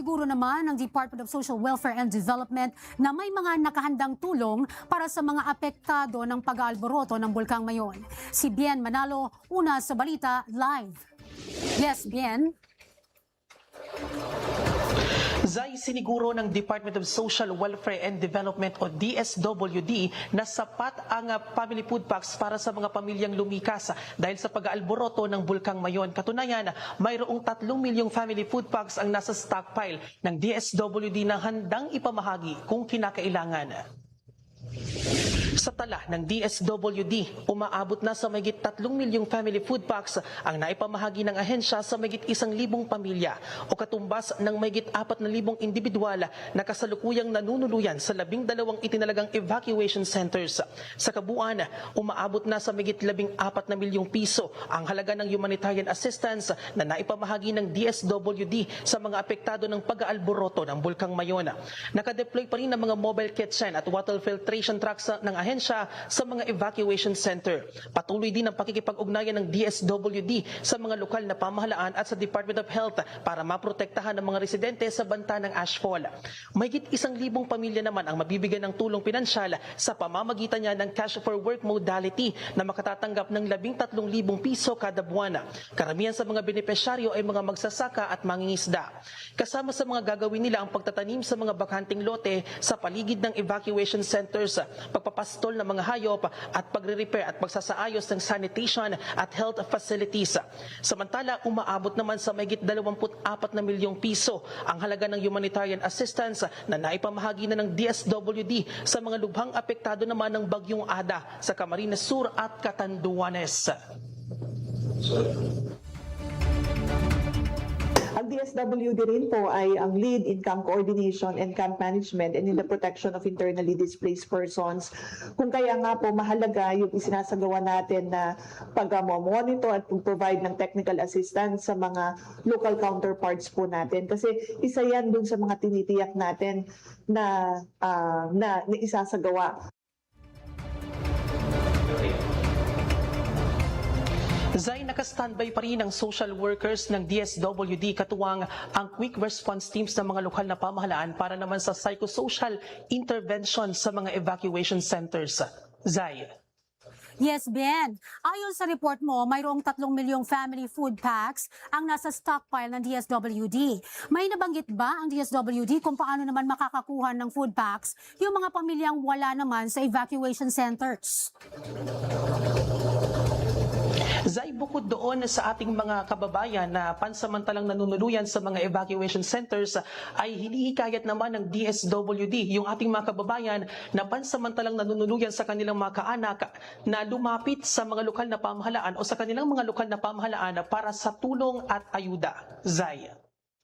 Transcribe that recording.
Siniguro naman ng Department of Social Welfare and Development na may mga nakahandang tulong para sa mga apektado ng pag-aalboroto ng Bulkang Mayon. Si Bien Manalo, una sa balita live. Yes, Bien. Zay, siniguro ng Department of Social Welfare and Development o DSWD na sapat ang family food packs para sa mga pamilyang lumikas dahil sa pag-aalboroto ng Bulkang Mayon. Katunayan, mayroong 3 milyong family food packs ang nasa stockpile ng DSWD na handang ipamahagi kung kinakailangan. Sa tala ng DSWD, umaabot na sa mahigit 3 milyong family food packs ang naipamahagi ng ahensya sa mahigit 1,000 pamilya o katumbas ng mahigit 4,000 individual na kasalukuyang nanunuluyan sa 12 itinalagang evacuation centers. Sa kabuuan, umaabot na sa mahigit 14 na milyong piso ang halaga ng humanitarian assistance na naipamahagi ng DSWD sa mga apektado ng pag-aalboroto ng Bulkang Mayon. Nakadeploy pa rin ang mga mobile kitchen at water filtration trucks ng ahensya sa mga evacuation center. Patuloy din ang pakikipag-ugnayan ng DSWD sa mga lokal na pamahalaan at sa Department of Health para maprotektahan ang mga residente sa banta ng ashfall. Mahigit 1,000 pamilya naman ang mabibigyan ng tulong pinansyal sa pamamagitan niya ng cash for work modality na makatatanggap ng 13,000 piso kada buwan. Karamihan sa mga benepisyaryo ay mga magsasaka at mangingisda. Kasama sa mga gagawin nila ang pagtatanim sa mga bakanting lote sa paligid ng evacuation centers, pagpapastol ng mga hayop at pagre-repair at pagsasaayos ng sanitation at health facilities. Samantala, umaabot naman sa mahigit 24 na milyong piso ang halaga ng humanitarian assistance na naipamahagi na ng DSWD sa mga lubhang apektado naman ng Bagyong Ada sa Camarines Sur at Catanduanes. Ang DSWD rin po ay ang lead in camp coordination and camp management and in the protection of internally displaced persons. Kung kaya nga po mahalaga yung isinasagawa natin na pag-monitor at provide ng technical assistance sa mga local counterparts po natin. Kasi isa yan dun sa mga tinitiyak natin na isasagawa. Zay, naka-standby pa rin ang social workers ng DSWD katuwang ang quick response teams ng mga lokal na pamahalaan para naman sa psychosocial intervention sa mga evacuation centers. Zay. Yes, Ben. Ayon sa report mo, mayroong 3 milyong family food packs ang nasa stockpile ng DSWD. May nabanggit ba ang DSWD kung paano naman makakakuha ng food packs yung mga pamilyang wala naman sa evacuation centers? Zay, bukod doon sa ating mga kababayan na pansamantalang nanunuluyan sa mga evacuation centers, ay hinihikayat naman ng DSWD yung ating mga kababayan na pansamantalang nanunuluyan sa kanilang mga kaanak na lumapit sa mga lokal na pamahalaan o sa kanilang mga lokal na pamahalaan para sa tulong at ayuda. Zay.